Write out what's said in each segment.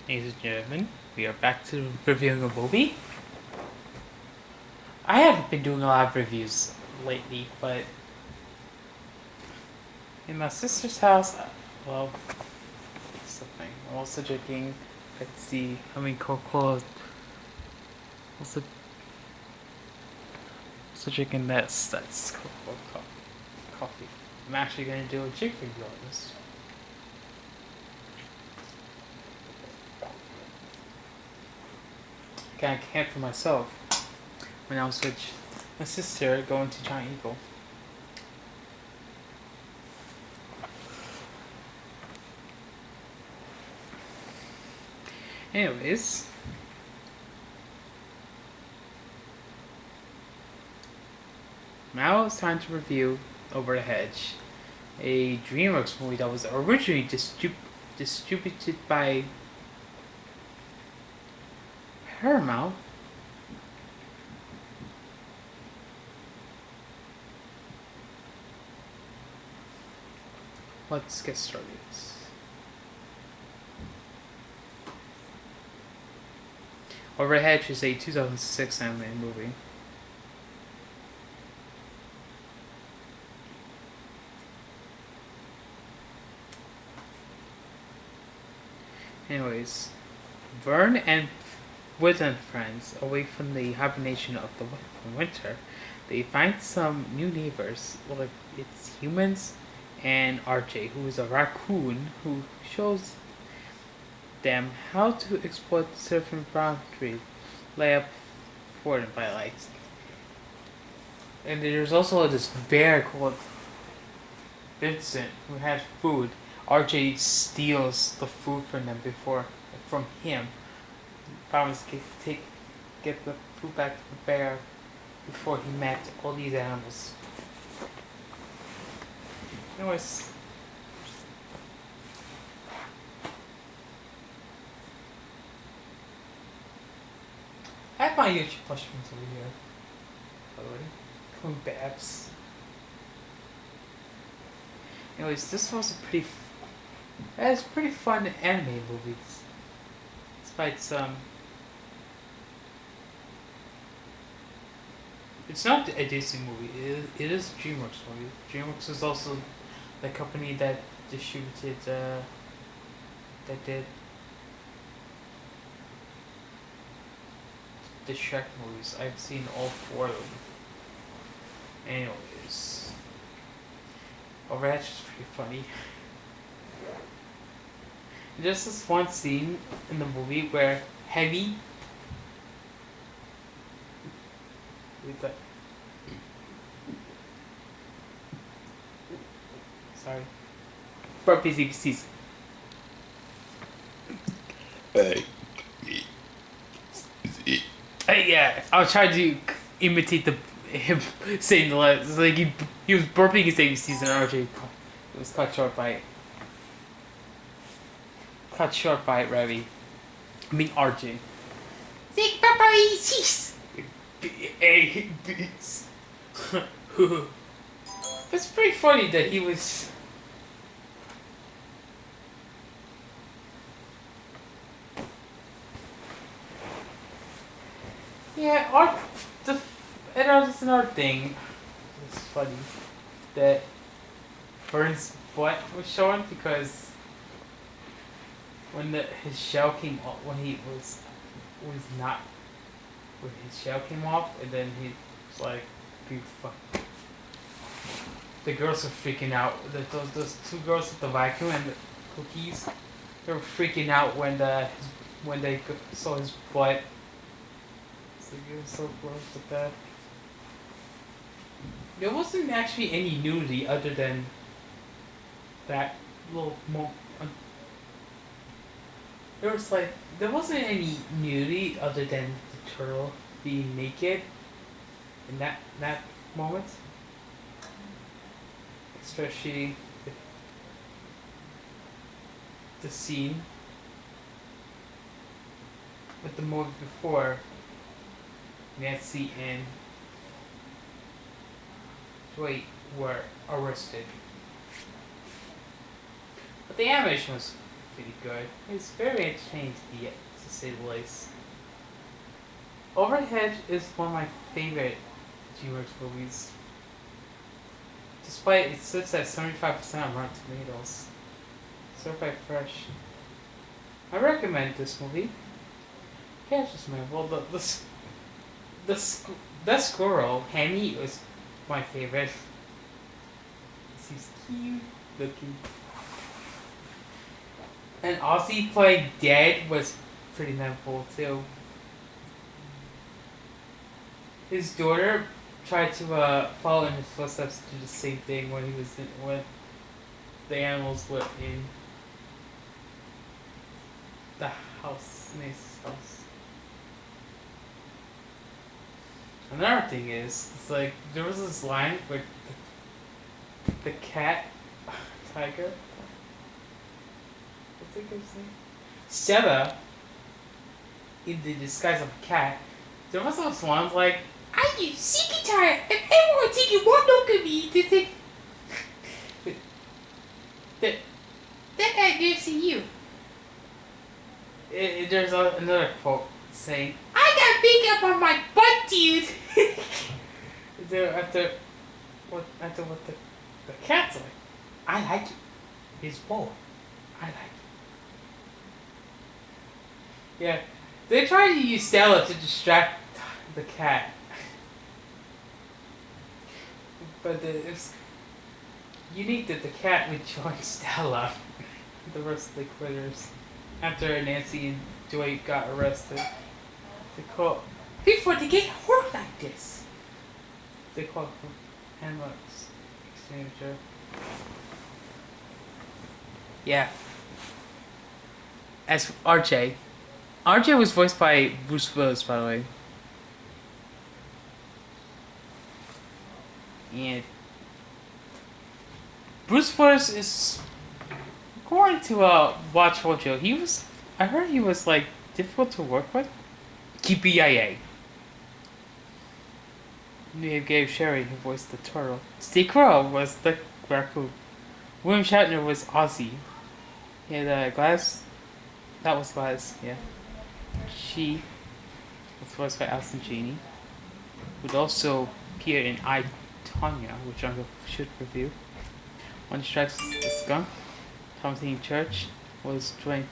Ladies and gentlemen, we are back to reviewing a movie. I haven't been doing a lot of reviews lately, but in my sister's house, well, something. I'm also drinking Pepsi, Coca-Cola. Also, also drinking this. That's Coca-Cola coffee. I'm actually going to do a drink review on this. I got a can for myself when I was with my sister going to Giant Eagle. Anyways, now it's time to review Over the Hedge, a DreamWorks movie that was originally distributed by Paramount. Let's get started. Over the Hedge is a 2006 animated movie. Anyways, Vern and Wooden friends, away from the hibernation of the winter, they find some new neighbors. Well, it's humans and RJ, who is a raccoon, who shows them how to exploit the surfing boundary lay up for them by lights. And there's also this bear called Vincent who has food. RJ steals the food from him. Promise to get the food back to the bear before he met all these animals. Anyways, I have my YouTube mushrooms over here, by the way. From Babs. Anyways, this was a pretty fun anime movie. Despite some, it's not a Disney movie. It is a DreamWorks movie. DreamWorks is also the company that distributed that did the Shrek movies. I've seen all four of them. Anyways, Overwatch is pretty funny. There's this one scene in the movie where Heavy. Sorry. Burpees ABCs. Yeah, I was trying to imitate him saying the letters. It's like he was burping his ABCs and RJ it was cut short by Ravi. I mean RJ. Say ABCs. A B's. It's pretty funny that he was. Yeah, art. It's another thing. It's funny that Vern's butt was showing because when his shell came off, when his shell came off, and then he was like, the girls are freaking out. Those two girls with the vacuum and the cookies, they were freaking out when they saw his butt. So it was so gross with that. There wasn't actually any nudity other than that little there wasn't any nudity other than the turtle being naked in that moment. Especially the scene with the movie before Nancy and Joy were arrested. But the animation was pretty good. It's very entertaining to say the least. Over Hedge is one of my favorite DreamWorks movies. Despite it sits at 75% on Rotten Tomatoes. Certified fresh. I recommend this movie. Yeah, just man. Well, the squirrel, Hammy, was my favorite. He's cute looking. And Ozzy playing Dead was pretty memorable too. His daughter tried to follow in his footsteps to do the same thing when when the animals were in the house, Mace's house. Another thing is, it's like there was this line where the cat, tiger, what's the guy's name? Stella, in the disguise of a cat. There was those ones like, "I use secret tire. If everyone taking one look at me, they think that guy didn't see you." There's another quote saying, "I got makeup on my butt, dude." After what the cat's like, "I like it. He's bold. I like it." Yeah, they try to use Stella to distract the cat, but it's unique that the cat would join Stella. The rest of the critters, after Nancy and Joy got arrested, they call before they get hurt like this. They call it for animal exchanger. Yeah. As RJ. RJ was voiced by Bruce Willis, by the way. And Bruce Willis is, according to Watch Mojo, I heard he was like difficult to work with. KPIA. We have Gabe Sherry, who voiced the turtle. Steve Carell was the raccoon. William Shatner was Ozzy. Yeah, Gladys. That was Gladys, yeah. She was voiced by Alison Janney, who'd also appear in I, Tonya, which I should review. One Strikes the Skunk. Thomas Hayden Church was Dwayne.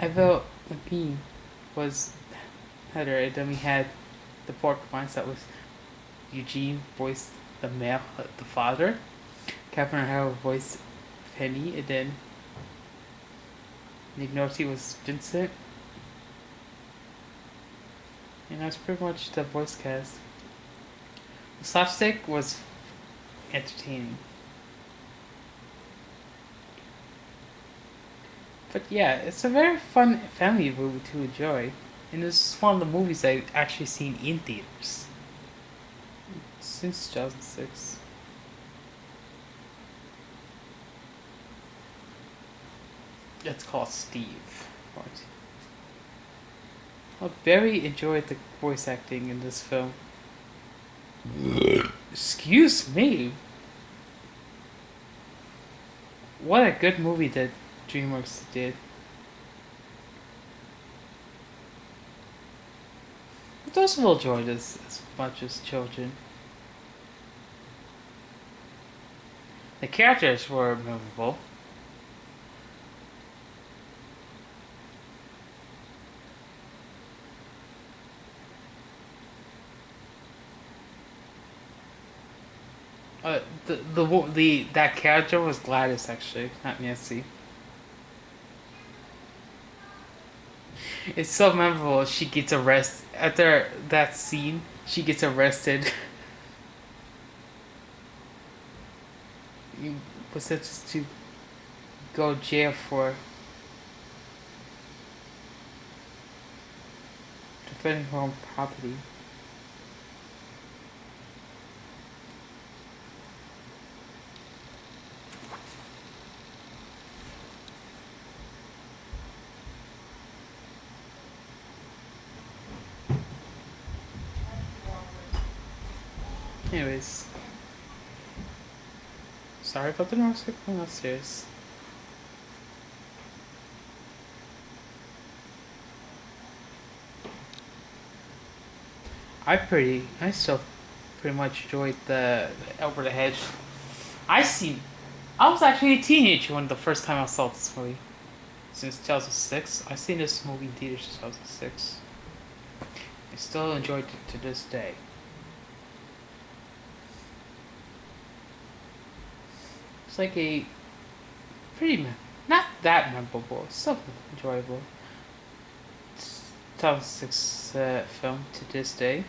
Evel McBean was Heather, and then we had the pork minds that was Eugene voiced the male, the father. Catherine O'Hara voiced Penny, and then Nick Nolte was Vincent. And that's pretty much the voice cast. The slapstick was entertaining. But yeah, it's a very fun family movie to enjoy. And this is one of the movies I've actually seen in theaters since 2006. It's called Steve. I very enjoyed the voice acting in this film. Excuse me. What a good movie that DreamWorks did. Those will enjoy this as much as children. The characters were memorable. That character was Gladys, actually, not Nancy. It's so memorable. She gets arrested after that scene. She gets arrested. Was sentenced to go jail for defending her own property. Anyways, sorry about the noise going upstairs. I still pretty much enjoyed the Over the Hedge. I see. I was actually a teenager when the first time I saw this movie. Since 2006, I've seen this movie in theaters since 2006. I still enjoyed it to this day. It's like a not that memorable, still enjoyable. It's 2006 film to this day.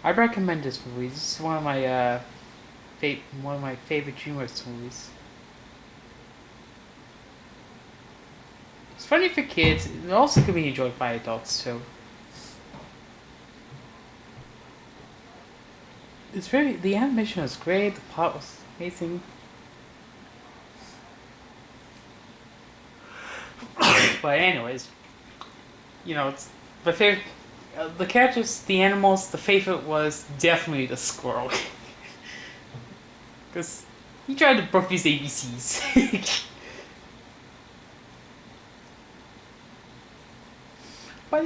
I'd recommend this movie. This is one of my one of my favorite DreamWorks movies. It's funny for kids. It also can be enjoyed by adults too. The animation was great. The plot was amazing. But anyways, it's my favorite. The characters, the animals, the favorite was definitely the squirrel. Because he tried to broke his ABCs. but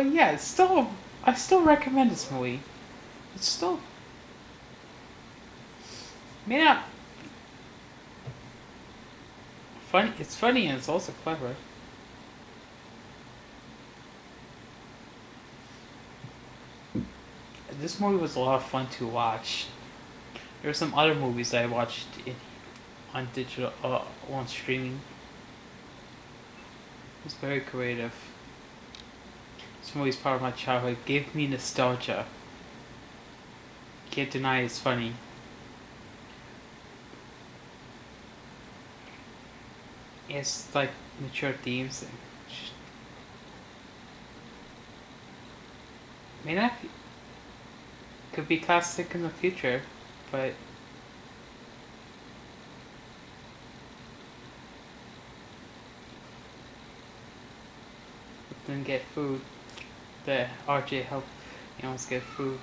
yeah, I still recommend this movie. It's still may not funny. It's funny and it's also clever. This movie was a lot of fun to watch. There are some other movies that I watched on digital on streaming. It's very creative. This movie is part of my childhood. It gave me nostalgia. Can't deny it's funny. It's like mature themes. May not could be classic in the future, but didn't get food. The RJ helped almost get food.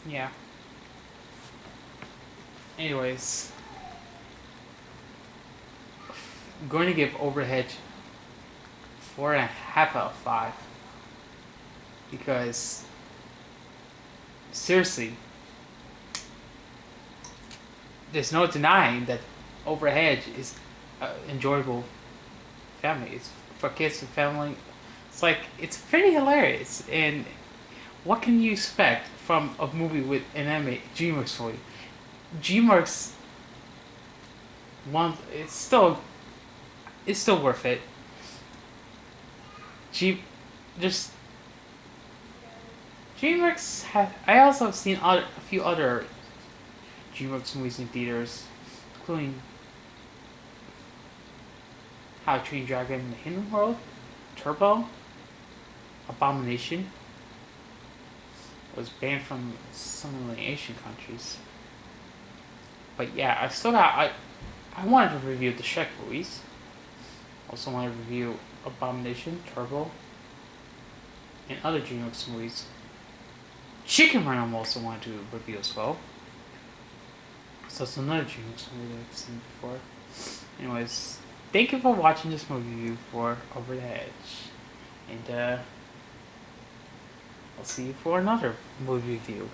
Yeah. Anyways, I'm going to give Overhead 4.5 out of 5 because seriously, there's no denying that Overhead is enjoyable family. It's for kids and family. It's pretty hilarious. And what can you expect from a movie with an anime DreamWorks movie? DreamWorks one it's still worth it. Just DreamWorks have. I also have seen a few other DreamWorks movies in theaters, including How to Train Dragon in the Hidden World, Turbo, Abomination. Was banned from some of the Asian countries. But yeah, I wanted to review the Shrek movies. Also wanted to review Abomination, Turbo, and other DreamWorks movies. Chicken Run I also wanted to review as well. So it's another DreamWorks movie that I've seen before. Anyways, thank you for watching this movie review for Over the Hedge. And I'll see you for another movie review.